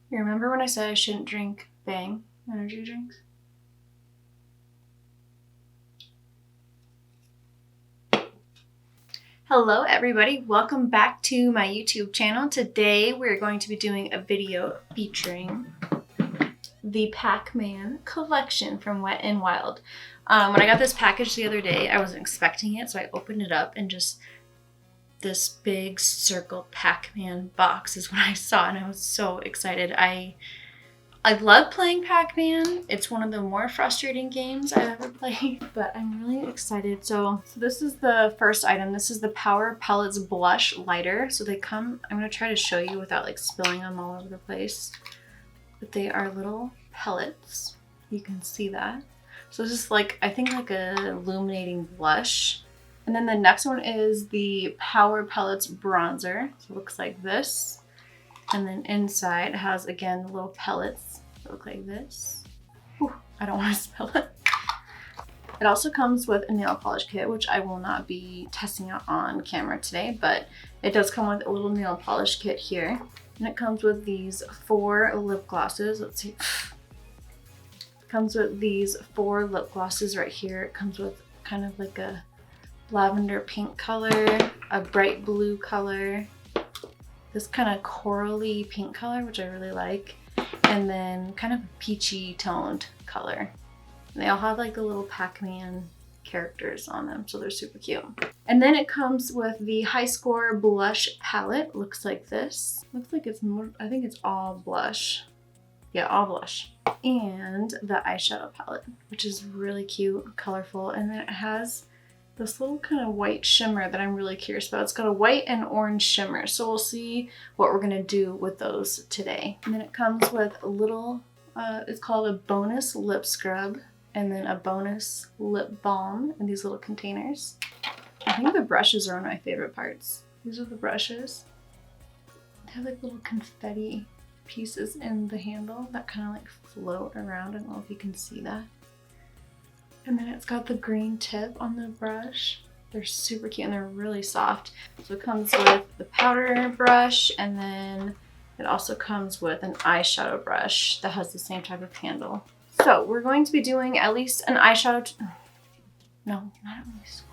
You remember when I said I shouldn't drink Bang energy drinks? Hello everybody, welcome back to my YouTube channel. Today we're going to be doing a video featuring the PAC-MAN collection from Wet n Wild. When I got this package the other day, I wasn't expecting it, so I opened it up and just this big circle PAC-MAN box is what I saw, and I was so excited. I love playing Pac-Man. It's one of the more frustrating games I've ever played, but I'm really excited. So this is the first item. This is the Power Pellets Blushlighter. So they come, I'm gonna try to show you without like spilling them all over the place. But they are little pellets. You can see that. So this is like, I think like a illuminating blush. And then the next one is the Power Pellets Bronzer. So it looks like this. And then inside it has, again, the little pellets that look like this. Whew, I don't want to spill it. It also comes with a nail polish kit, which I will not be testing out on camera today, but it does come with a little nail polish kit here. And it comes with these 4 lip glosses. Let's see. It comes with these 4 lip glosses right here. It comes with kind of like a lavender pink color, a bright blue color, this kind of corally pink color, which I really like, and then kind of a peachy toned color. And they all have like the little Pac-Man characters on them, so they're super cute. And then it comes with the High Score Blush Palette. Looks like this. Looks like it's more, I think it's all blush. Yeah, all blush. And the eyeshadow palette, which is really cute, colorful, and then it has this little kind of white shimmer that I'm really curious about. It's got a white and orange shimmer, so we'll see what we're gonna do with those today. And then it comes with a little, it's called a bonus lip scrub, and then a bonus lip balm in these little containers. I think the brushes are one of my favorite parts. These are the brushes. They have like little confetti pieces in the handle that kind of like float around. I don't know if you can see that. And then it's got the green tip on the brush. They're super cute and they're really soft. So it comes with the powder brush, and then it also comes with an eyeshadow brush that has the same type of handle. So we're going to be doing at least an eyeshadow, no, not at least.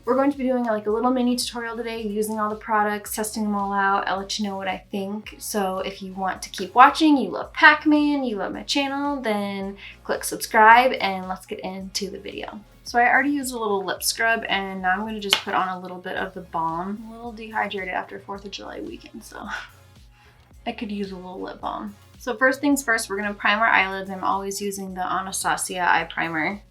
We're going to be doing like a little mini tutorial today, using all the products, testing them all out. I'll let you know what I think. So if you want to keep watching, you love Pac-Man, you love my channel, then click subscribe and let's get into the video. So I already used a little lip scrub, and now I'm going to just put on a little bit of the balm. I'm a little dehydrated after 4th of July weekend, so I could use a little lip balm. So first things first, we're going to prime our eyelids. I'm always using the Anastasia eye primer.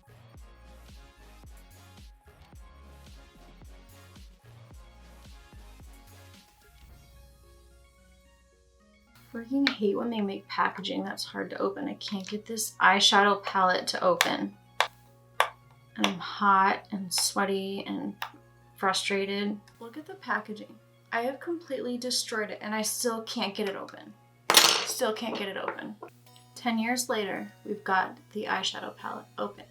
Freaking hate when they make packaging that's hard to open. I can't get this eyeshadow palette to open. And I'm hot and sweaty and frustrated. Look at the packaging. I have completely destroyed it and I still can't get it open. Still can't get it open. 10 years later, we've got the eyeshadow palette open.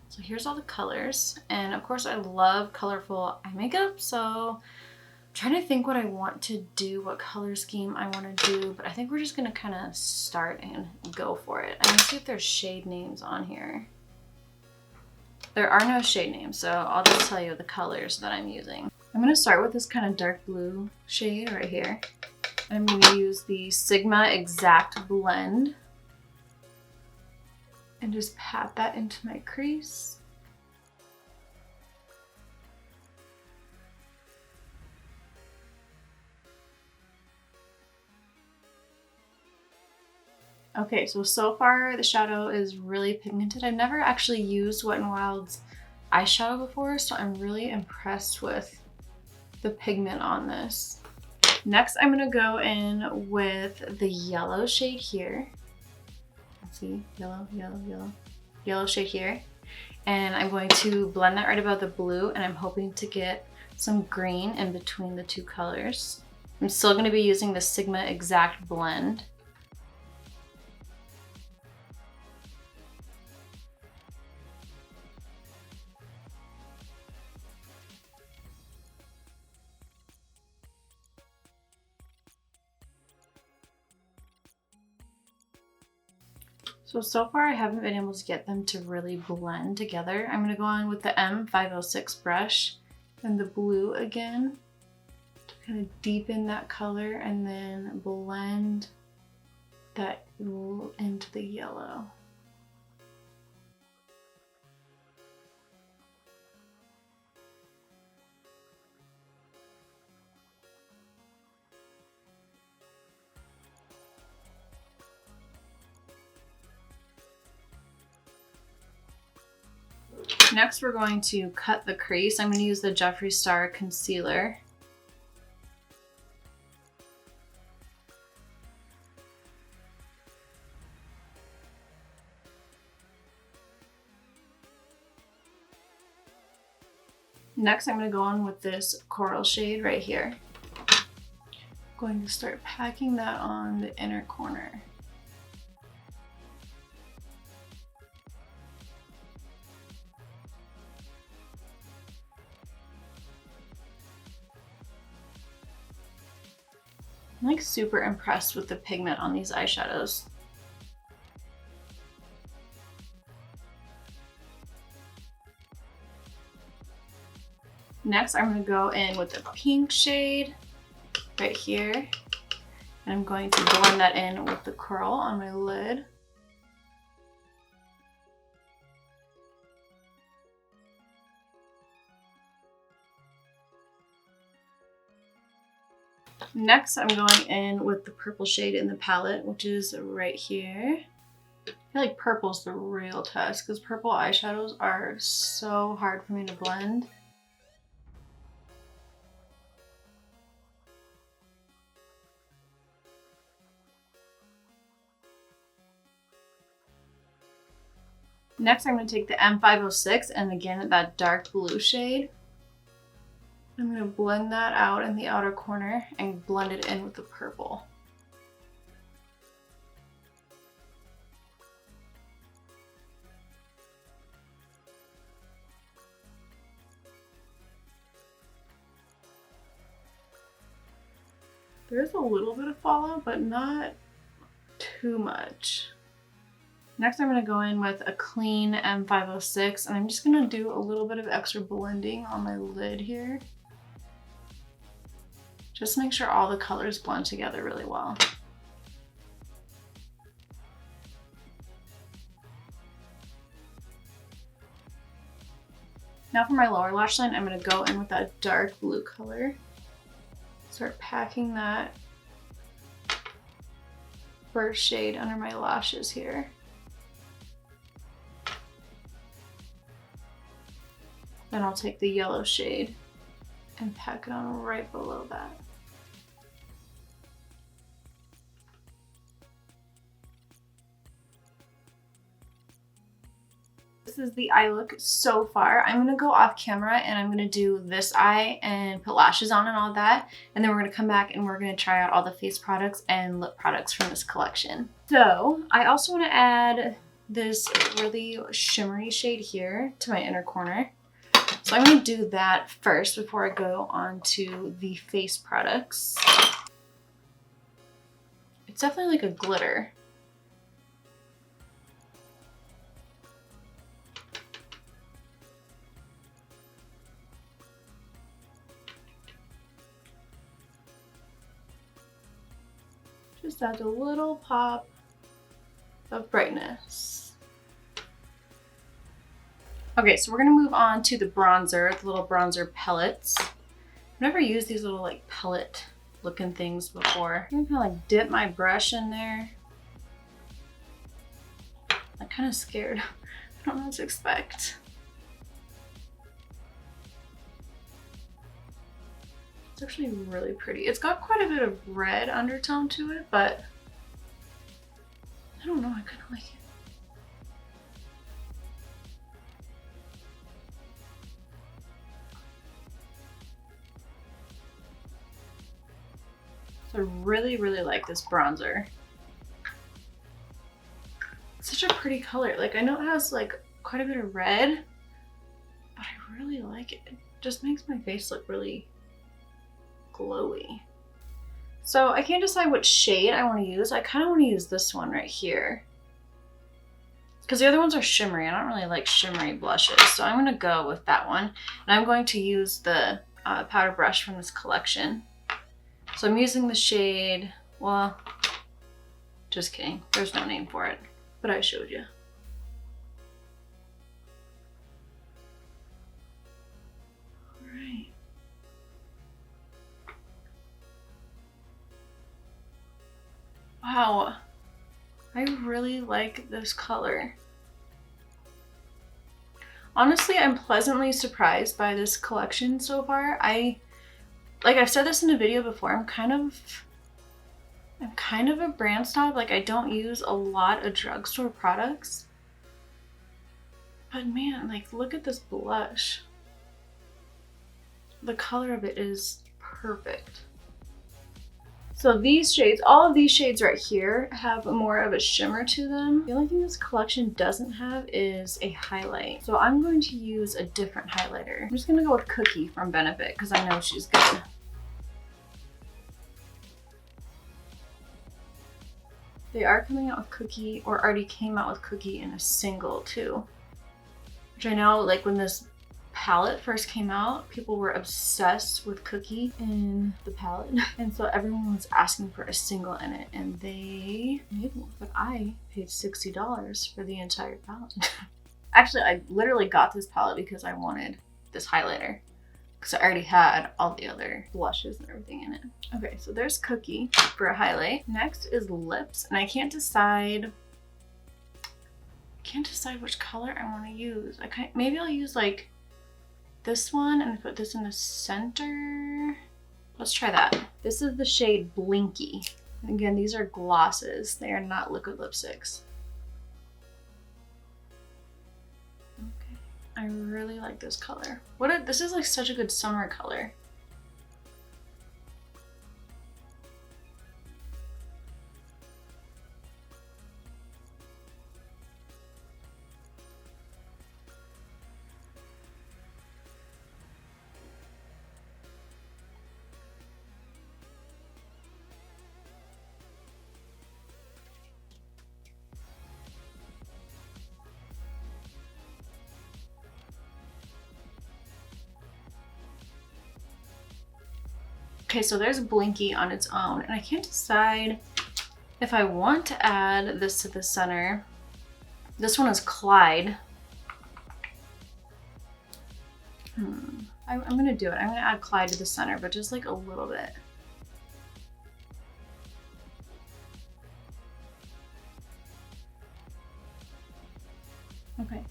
So here's all the colors. And of course I love colorful eye makeup, so trying to think what I want to do, what color scheme I want to do, but I think we're just going to kind of start and go for it. I'm going to see if there's shade names on here. There are no shade names, so I'll just tell you the colors that I'm using. I'm going to start with this kind of dark blue shade right here. I'm going to use the Sigma Exact Blend and just pat that into my crease. Okay, so far the shadow is really pigmented. I've never actually used Wet n Wild's eyeshadow before, so I'm really impressed with the pigment on this. Next, I'm gonna go in with the yellow shade here. Let's see, yellow shade here. And I'm going to blend that right above the blue, and I'm hoping to get some green in between the two colors. I'm still gonna be using the Sigma Exact Blend. So far I haven't been able to get them to really blend together. I'm gonna go on with the M506 brush and the blue again to kind of deepen that color and then blend that into the yellow. Next, we're going to cut the crease. I'm going to use the Jeffree Star concealer. Next, I'm going to go on with this coral shade right here. I'm going to start packing that on the inner corner. I'm like super impressed with the pigment on these eyeshadows. Next, I'm going to go in with the pink shade right here. And I'm going to blend that in with the coral on my lid. Next, I'm going in with the purple shade in the palette, which is right here. I feel like purple's the real test because purple eyeshadows are so hard for me to blend. Next, I'm going to take the M506 and again that dark blue shade. I'm going to blend that out in the outer corner and blend it in with the purple. There's a little bit of fallout, but not too much. Next, I'm going to go in with a clean M506 and I'm just going to do a little bit of extra blending on my lid here. Just make sure all the colors blend together really well. Now for my lower lash line, I'm going to go in with that dark blue color. Start packing that first shade under my lashes here. Then I'll take the yellow shade and pack it on right below that. This is the eye look so far. I'm gonna go off camera and I'm gonna do this eye and put lashes on and all that. And then we're gonna come back and we're gonna try out all the face products and lip products from this collection. So I also wanna add this really shimmery shade here to my inner corner. So I'm going to do that first before I go on to the face products. It's definitely like a glitter. Just adds a little pop of brightness. Okay, so we're gonna move on to the bronzer, the little bronzer pellets. I've never used these little like pellet looking things before. I'm gonna like dip my brush in there. I'm kind of scared. I don't know what to expect. It's actually really pretty. It's got quite a bit of red undertone to it, but I don't know, I kind of like it. I really, really like this bronzer. It's such a pretty color. Like, I know it has like quite a bit of red, but I really like it. It just makes my face look really glowy. So I can't decide which shade I want to use. I kind of want to use this one right here. because the other ones are shimmery. I don't really like shimmery blushes, so I'm gonna go with that one. And I'm going to use the powder brush from this collection. So I'm using the shade, well, just kidding. There's no name for it, but I showed you. All right. Wow. I really like this color. Honestly, I'm pleasantly surprised by this collection so far. Like I've said this in a video before, I'm kind of a brand snob. Like I don't use a lot of drugstore products. But man, like look at this blush. The color of it is perfect. So these shades, all of these shades right here have more of a shimmer to them. The only thing this collection doesn't have is a highlight. So I'm going to use a different highlighter. I'm just gonna go with Cookie from Benefit because I know she's good. They are coming out with Cookie, or already came out with Cookie in a single too. Which I know, like when this palette first came out, people were obsessed with Cookie in the palette. And so everyone was asking for a single in it, and they made one. But I paid $60 for the entire palette. Actually, I literally got this palette because I wanted this highlighter. Because I already had all the other blushes and everything in it. Okay, so there's Cookie for a highlight. Next is lips, and I can't decide which color I want to use. Maybe I'll use like this one and put this in the center. Let's try that. This is the shade Blinky. And again, these are glosses. They are not liquid lipsticks. Okay, I really like this color. This is like such a good summer color. Okay, so there's Blinky on its own, and I can't decide if I want to add this to the center. This one is Clyde. I'm gonna do it. I'm gonna add Clyde to the center, but just like a little bit. Okay.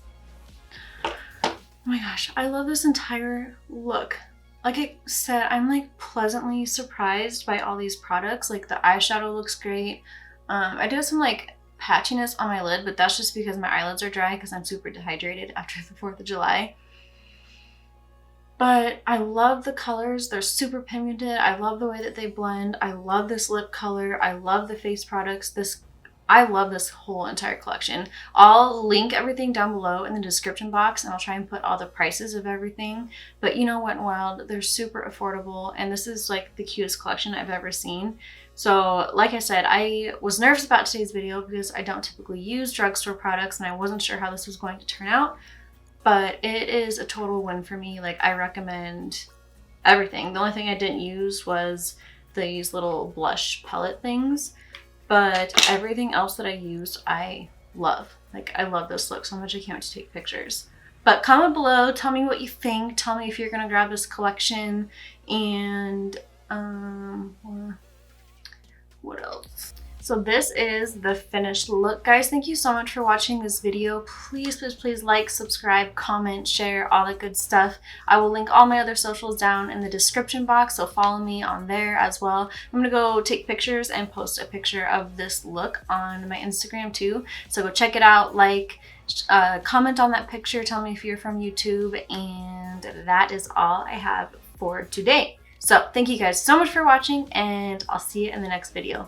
Oh my gosh, I love this entire look. Like I said, I'm like pleasantly surprised by all these products. Like the eyeshadow looks great. I do have some like patchiness on my lid, but that's just because my eyelids are dry because I'm super dehydrated after the 4th of July. But I love the colors. They're super pigmented. I love the way that they blend. I love this lip color. I love the face products. I love this whole entire collection. I'll link everything down below in the description box, and I'll try and put all the prices of everything. But you know what, Wild, they're super affordable, and this is like the cutest collection I've ever seen. So like I said, I was nervous about today's video because I don't typically use drugstore products, and I wasn't sure how this was going to turn out. But it is a total win for me. Like, I recommend everything. The only thing I didn't use was these little blush pellet things. But everything else that I used, I love. Like, I love this look so much I can't wait to take pictures. But comment below, tell me what you think. Tell me if you're gonna grab this collection. And what else? So this is the finished look, guys. Thank you so much for watching this video. Please, please, please like, subscribe, comment, share, all that good stuff. I will link all my other socials down in the description box, so follow me on there as well. I'm gonna go take pictures and post a picture of this look on my Instagram too. So go check it out, like, comment on that picture, tell me if you're from YouTube, and that is all I have for today. So thank you guys so much for watching, and I'll see you in the next video.